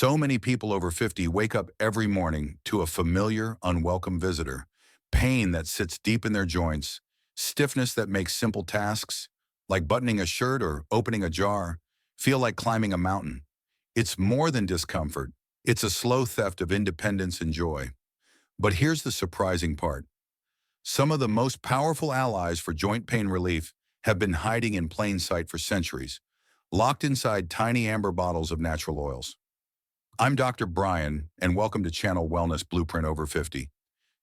So many people over 50 wake up every morning to a familiar, unwelcome visitor, pain that sits deep in their joints, stiffness that makes simple tasks, like buttoning a shirt or opening a jar, feel like climbing a mountain. It's more than discomfort. It's a slow theft of independence and joy. But here's the surprising part. Some of the most powerful allies for joint pain relief have been hiding in plain sight for centuries, locked inside tiny amber bottles of natural oils. I'm Dr. Brian, and welcome to Channel Wellness Blueprint Over 50.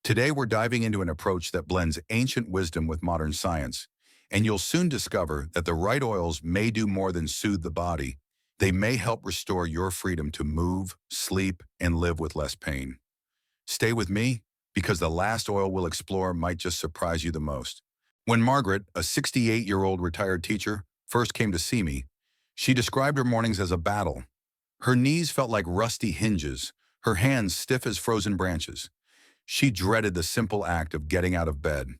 Today, we're diving into an approach that blends ancient wisdom with modern science, and you'll soon discover that the right oils may do more than soothe the body. They may help restore your freedom to move, sleep, and live with less pain. Stay with me, because the last oil we'll explore might just surprise you the most. When Margaret, a 68-year-old retired teacher, first came to see me, she described her mornings as a battle. Her knees felt like rusty hinges, her hands stiff as frozen branches. She dreaded the simple act of getting out of bed.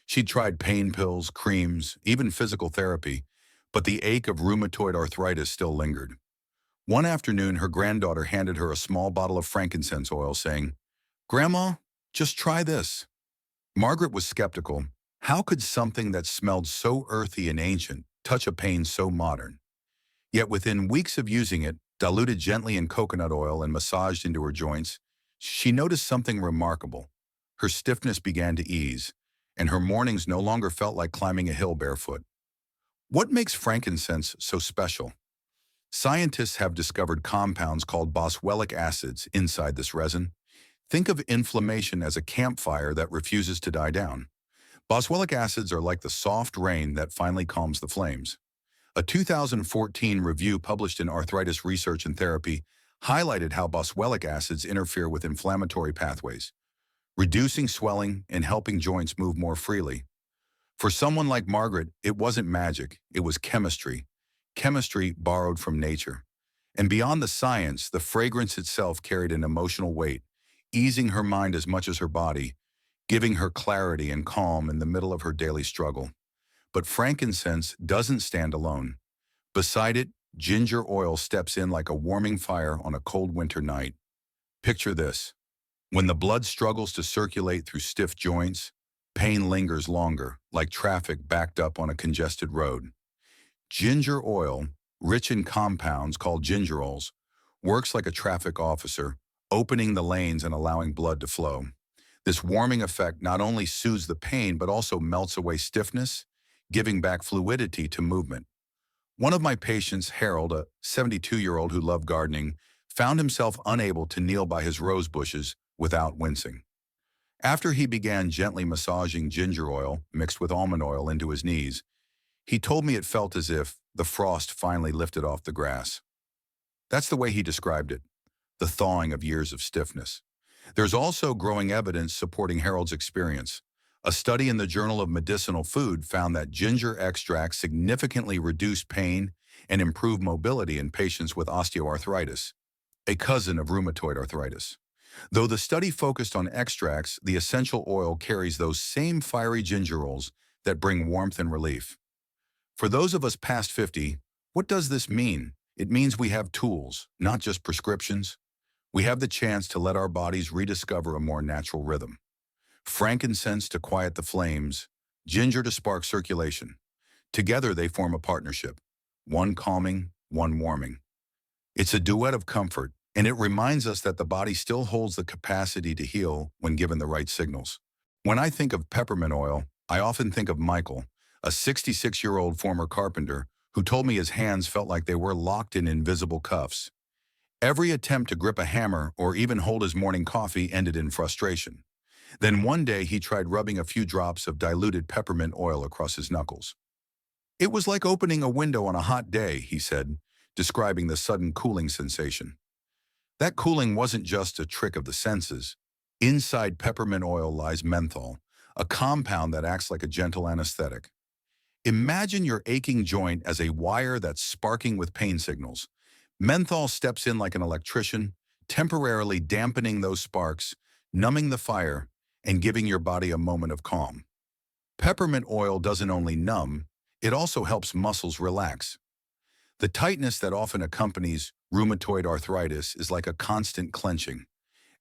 She'd tried pain pills, creams, even physical therapy, but the ache of rheumatoid arthritis still lingered. One afternoon, her granddaughter handed her a small bottle of frankincense oil, saying, "Grandma, just try this." Margaret was skeptical. How could something that smelled so earthy and ancient touch a pain so modern? Yet within weeks of using it, diluted gently in coconut oil and massaged into her joints, she noticed something remarkable. Her stiffness began to ease, and her mornings no longer felt like climbing a hill barefoot. What makes frankincense so special? Scientists have discovered compounds called boswellic acids inside this resin. Think of inflammation as a campfire that refuses to die down. Boswellic acids are like the soft rain that finally calms the flames. A 2014 review published in Arthritis Research and Therapy highlighted how boswellic acids interfere with inflammatory pathways, reducing swelling and helping joints move more freely. For someone like Margaret, it wasn't magic, it was chemistry. Chemistry borrowed from nature. And beyond the science, the fragrance itself carried an emotional weight, easing her mind as much as her body, giving her clarity and calm in the middle of her daily struggle. But frankincense doesn't stand alone. Beside it, ginger oil steps in like a warming fire on a cold winter night. Picture this. When the blood struggles to circulate through stiff joints, pain lingers longer, like traffic backed up on a congested road. Ginger oil, rich in compounds called gingerols, works like a traffic officer, opening the lanes and allowing blood to flow. This warming effect not only soothes the pain but also melts away stiffness, giving back fluidity to movement. One of my patients, Harold, a 72-year-old who loved gardening, found himself unable to kneel by his rose bushes without wincing. After he began gently massaging ginger oil mixed with almond oil into his knees, he told me it felt as if the frost finally lifted off the grass. That's the way he described it, the thawing of years of stiffness. There's also growing evidence supporting Harold's experience. A study in the Journal of Medicinal Food found that ginger extracts significantly reduce pain and improve mobility in patients with osteoarthritis, a cousin of rheumatoid arthritis. Though the study focused on extracts, the essential oil carries those same fiery gingerols that bring warmth and relief. For those of us past 50, what does this mean? It means we have tools, not just prescriptions. We have the chance to let our bodies rediscover a more natural rhythm. Frankincense to quiet the flames, ginger to spark circulation. Together they form a partnership, one calming, one warming. It's a duet of comfort, and it reminds us that the body still holds the capacity to heal when given the right signals. When I think of peppermint oil, I often think of Michael, a 66-year-old former carpenter who told me his hands felt like they were locked in invisible cuffs. Every attempt to grip a hammer or even hold his morning coffee ended in frustration. Then one day he tried rubbing a few drops of diluted peppermint oil across his knuckles. It was like opening a window on a hot day, he said, describing the sudden cooling sensation. That cooling wasn't just a trick of the senses. Inside peppermint oil lies menthol, a compound that acts like a gentle anesthetic. Imagine your aching joint as a wire that's sparking with pain signals. Menthol steps in like an electrician, temporarily dampening those sparks, numbing the fire, and giving your body a moment of calm. Peppermint oil doesn't only numb, it also helps muscles relax. The tightness that often accompanies rheumatoid arthritis is like a constant clenching,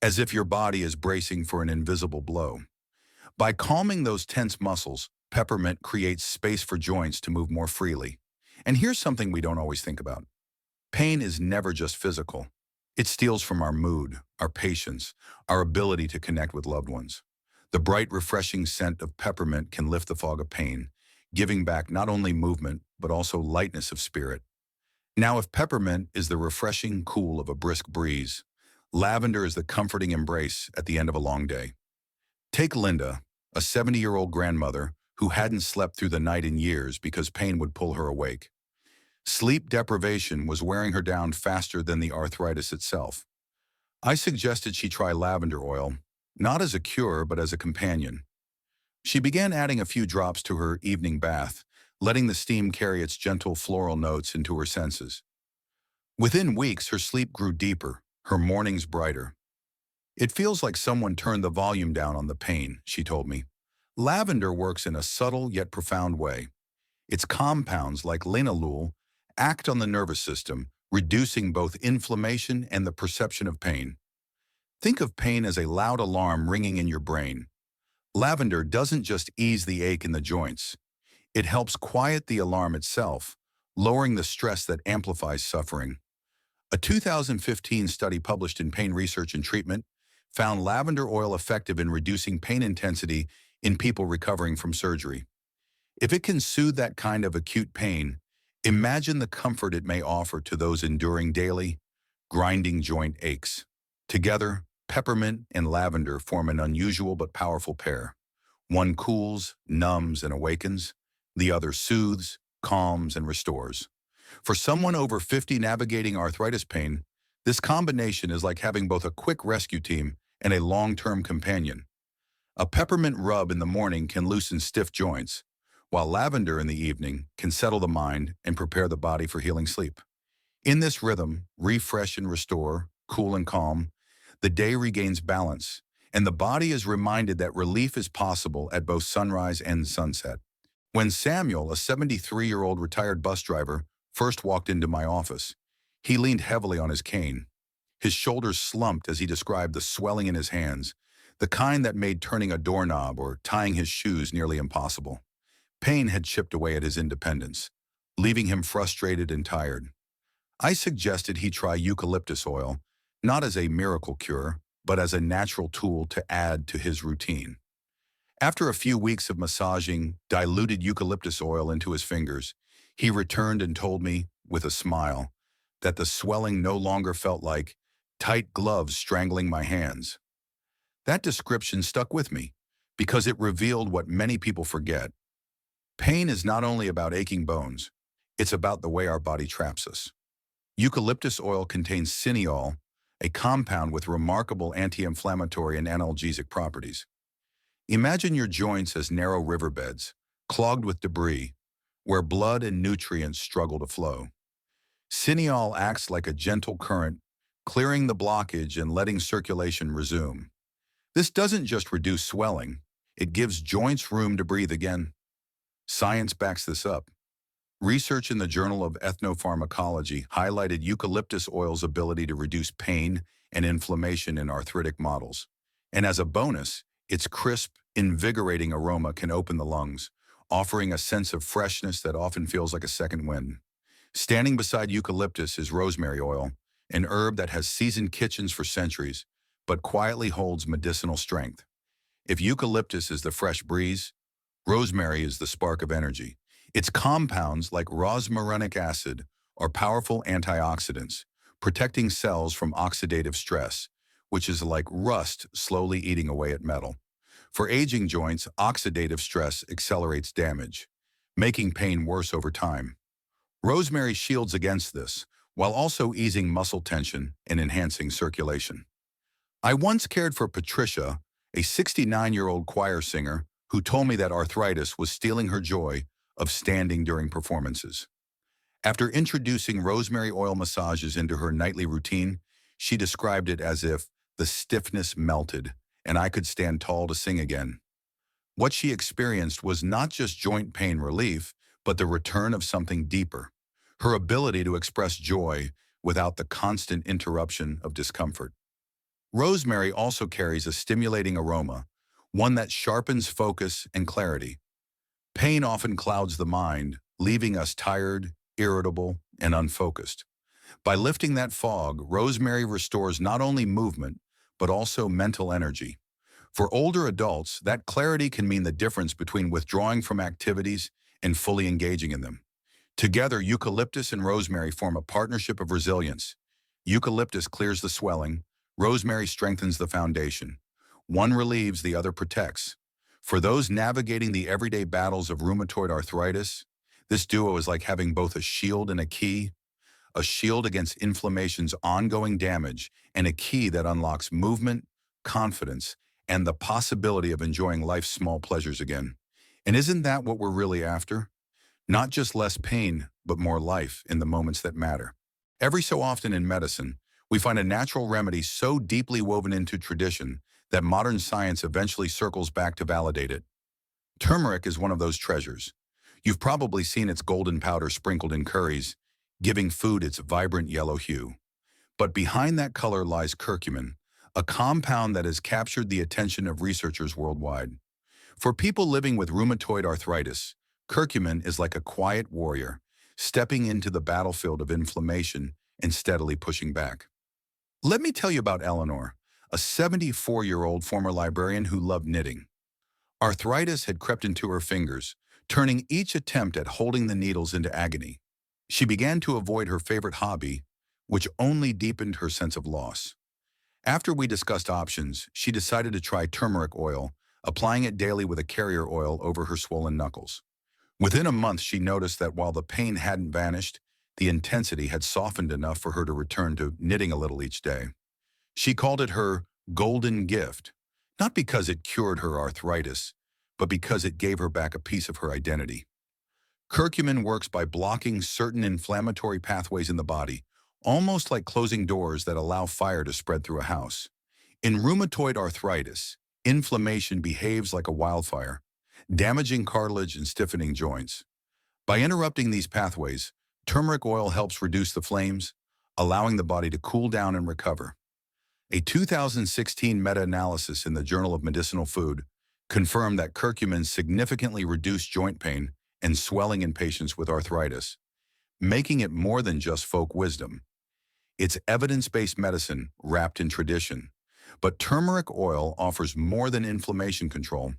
as if your body is bracing for an invisible blow. By calming those tense muscles, peppermint creates space for joints to move more freely. And here's something we don't always think about. Pain is never just physical. It steals from our mood, our patience, our ability to connect with loved ones. The bright, refreshing scent of peppermint can lift the fog of pain, giving back not only movement, but also lightness of spirit. Now, if peppermint is the refreshing cool of a brisk breeze, lavender is the comforting embrace at the end of a long day. Take Linda, a 70-year-old grandmother who hadn't slept through the night in years because pain would pull her awake. Sleep deprivation was wearing her down faster than the arthritis itself. I suggested she try lavender oil, not as a cure, but as a companion. She began adding a few drops to her evening bath, letting the steam carry its gentle floral notes into her senses. Within weeks, her sleep grew deeper, her mornings brighter. It feels like someone turned the volume down on the pain, she told me. Lavender works in a subtle yet profound way. Its compounds, like linalool, act on the nervous system, reducing both inflammation and the perception of pain. Think of pain as a loud alarm ringing in your brain. Lavender doesn't just ease the ache in the joints. It helps quiet the alarm itself, lowering the stress that amplifies suffering. A 2015 study published in Pain Research and Treatment found lavender oil effective in reducing pain intensity in people recovering from surgery. If it can soothe that kind of acute pain, imagine the comfort it may offer to those enduring daily, grinding joint aches. Together, peppermint and lavender form an unusual but powerful pair. One cools, numbs, and awakens. The other soothes, calms, and restores. For someone over 50 navigating arthritis pain, this combination is like having both a quick rescue team and a long-term companion. A peppermint rub in the morning can loosen stiff joints, while lavender in the evening can settle the mind and prepare the body for healing sleep. In this rhythm, refresh and restore, cool and calm, the day regains balance, and the body is reminded that relief is possible at both sunrise and sunset. When Samuel, a 73-year-old retired bus driver, first walked into my office, he leaned heavily on his cane. His shoulders slumped as he described the swelling in his hands, the kind that made turning a doorknob or tying his shoes nearly impossible. Pain had chipped away at his independence, leaving him frustrated and tired. I suggested he try eucalyptus oil, not as a miracle cure, but as a natural tool to add to his routine. After a few weeks of massaging diluted eucalyptus oil into his fingers, he returned and told me, with a smile, that the swelling no longer felt like tight gloves strangling my hands. That description stuck with me because it revealed what many people forget. Pain is not only about aching bones, it's about the way our body traps us. Eucalyptus oil contains cineol, a compound with remarkable anti-inflammatory and analgesic properties. Imagine your joints as narrow riverbeds, clogged with debris, where blood and nutrients struggle to flow. Cineol acts like a gentle current, clearing the blockage and letting circulation resume. This doesn't just reduce swelling, it gives joints room to breathe again. Science backs this up. Research in the Journal of Ethnopharmacology highlighted eucalyptus oil's ability to reduce pain and inflammation in arthritic models. And as a bonus, its crisp, invigorating aroma can open the lungs, offering a sense of freshness that often feels like a second wind. Standing beside eucalyptus is rosemary oil, an herb that has seasoned kitchens for centuries, but quietly holds medicinal strength. If eucalyptus is the fresh breeze, rosemary is the spark of energy. Its compounds, like rosmarinic acid, are powerful antioxidants, protecting cells from oxidative stress, which is like rust slowly eating away at metal. For aging joints, oxidative stress accelerates damage, making pain worse over time. Rosemary shields against this, while also easing muscle tension and enhancing circulation. I once cared for Patricia, a 69-year-old choir singer, who told me that arthritis was stealing her joy of standing during performances. After introducing rosemary oil massages into her nightly routine, she described it as if the stiffness melted and I could stand tall to sing again. What she experienced was not just joint pain relief, but the return of something deeper. her ability to express joy without the constant interruption of discomfort. Rosemary also carries a stimulating aroma, one that sharpens focus and clarity. Pain often clouds the mind, leaving us tired, irritable, and unfocused. By lifting that fog, rosemary restores not only movement, but also mental energy. For older adults, that clarity can mean the difference between withdrawing from activities and fully engaging in them. Together, eucalyptus and rosemary form a partnership of resilience. Eucalyptus clears the swelling, rosemary strengthens the foundation. One relieves, the other protects. For those navigating the everyday battles of rheumatoid arthritis, this duo is like having both a shield and a key, a shield against inflammation's ongoing damage, and a key that unlocks movement, confidence, and the possibility of enjoying life's small pleasures again. And isn't that what we're really after? Not just less pain, but more life in the moments that matter. Every so often in medicine, we find a natural remedy so deeply woven into tradition that modern science eventually circles back to validate it. Turmeric is one of those treasures. You've probably seen its golden powder sprinkled in curries, giving food its vibrant yellow hue. But behind that color lies curcumin, a compound that has captured the attention of researchers worldwide. For people living with rheumatoid arthritis, curcumin is like a quiet warrior, stepping into the battlefield of inflammation and steadily pushing back. Let me tell you about Eleanor, a 74-year-old former librarian who loved knitting. Arthritis had crept into her fingers, turning each attempt at holding the needles into agony. She began to avoid her favorite hobby, which only deepened her sense of loss. After we discussed options, she decided to try turmeric oil, applying it daily with a carrier oil over her swollen knuckles. Within a month, she noticed that while the pain hadn't vanished, the intensity had softened enough for her to return to knitting a little each day. She called it her golden gift, not because it cured her arthritis, but because it gave her back a piece of her identity. Curcumin works by blocking certain inflammatory pathways in the body, almost like closing doors that allow fire to spread through a house. In rheumatoid arthritis, inflammation behaves like a wildfire, damaging cartilage and stiffening joints. By interrupting these pathways, turmeric oil helps reduce the flames, allowing the body to cool down and recover. A 2016 meta-analysis in the Journal of Medicinal Food confirmed that curcumin significantly reduced joint pain and swelling in patients with arthritis, making it more than just folk wisdom. It's evidence-based medicine wrapped in tradition. But turmeric oil offers more than inflammation control.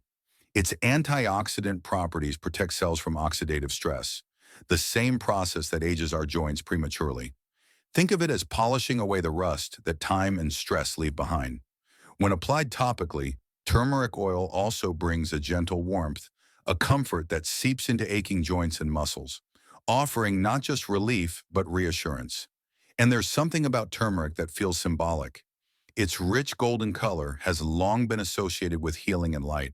Its antioxidant properties protect cells from oxidative stress, the same process that ages our joints prematurely. Think of it as polishing away the rust that time and stress leave behind. When applied topically, turmeric oil also brings a gentle warmth, a comfort that seeps into aching joints and muscles, offering not just relief, but reassurance. And there's something about turmeric that feels symbolic. Its rich golden color has long been associated with healing and light,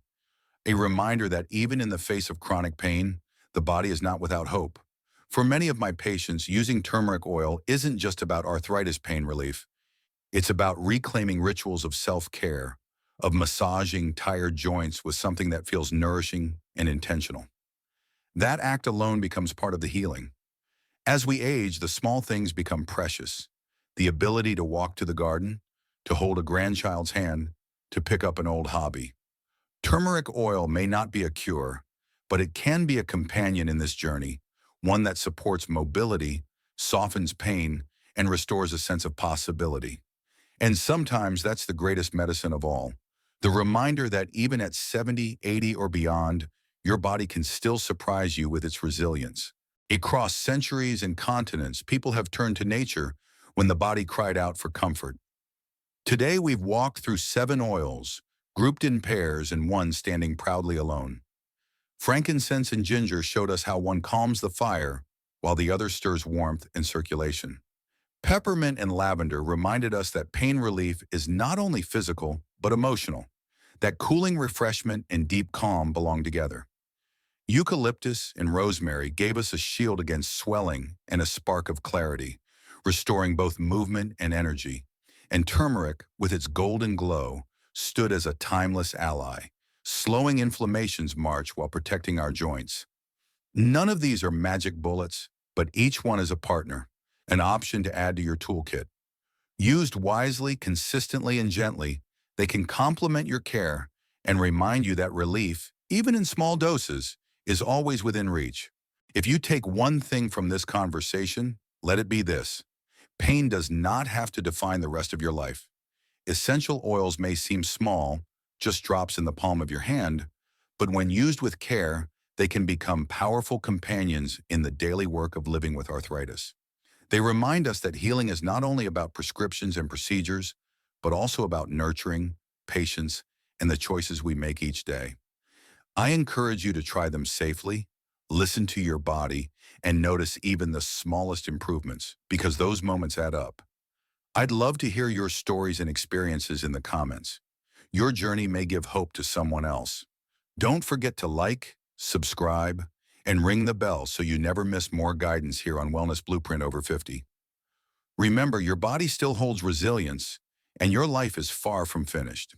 a reminder that even in the face of chronic pain, the body is not without hope. For many of my patients, using turmeric oil isn't just about arthritis pain relief. It's about reclaiming rituals of self-care, of massaging tired joints with something that feels nourishing and intentional. That act alone becomes part of the healing. As we age, the small things become precious. The ability to walk to the garden, to hold a grandchild's hand, to pick up an old hobby. Turmeric oil may not be a cure, but it can be a companion in this journey, one that supports mobility, softens pain, and restores a sense of possibility. And sometimes that's the greatest medicine of all. The reminder that even at 70, 80, or beyond, your body can still surprise you with its resilience. Across centuries and continents, people have turned to nature when the body cried out for comfort. Today, we've walked through 7 oils, grouped in pairs and one standing proudly alone. Frankincense and ginger showed us how one calms the fire, while the other stirs warmth and circulation. Peppermint and lavender reminded us that pain relief is not only physical, but emotional, that cooling refreshment and deep calm belong together. Eucalyptus and rosemary gave us a shield against swelling and a spark of clarity, restoring both movement and energy. And turmeric, with its golden glow, stood as a timeless ally, slowing inflammation's march while protecting our joints. None of these are magic bullets, but each one is a partner, an option to add to your toolkit. Used wisely, consistently, and gently, they can complement your care and remind you that relief, even in small doses, is always within reach. If you take one thing from this conversation, let it be this: pain does not have to define the rest of your life. Essential oils may seem small, just drops in the palm of your hand, but when used with care, they can become powerful companions in the daily work of living with arthritis. They remind us that healing is not only about prescriptions and procedures, but also about nurturing, patience, and the choices we make each day. I encourage you to try them safely, listen to your body, and notice even the smallest improvements, because those moments add up. I'd love to hear your stories and experiences in the comments. Your journey may give hope to someone else. Don't forget to like, subscribe, and ring the bell so you never miss more guidance here on Wellness Blueprint Over 50. Remember, your body still holds resilience, and your life is far from finished.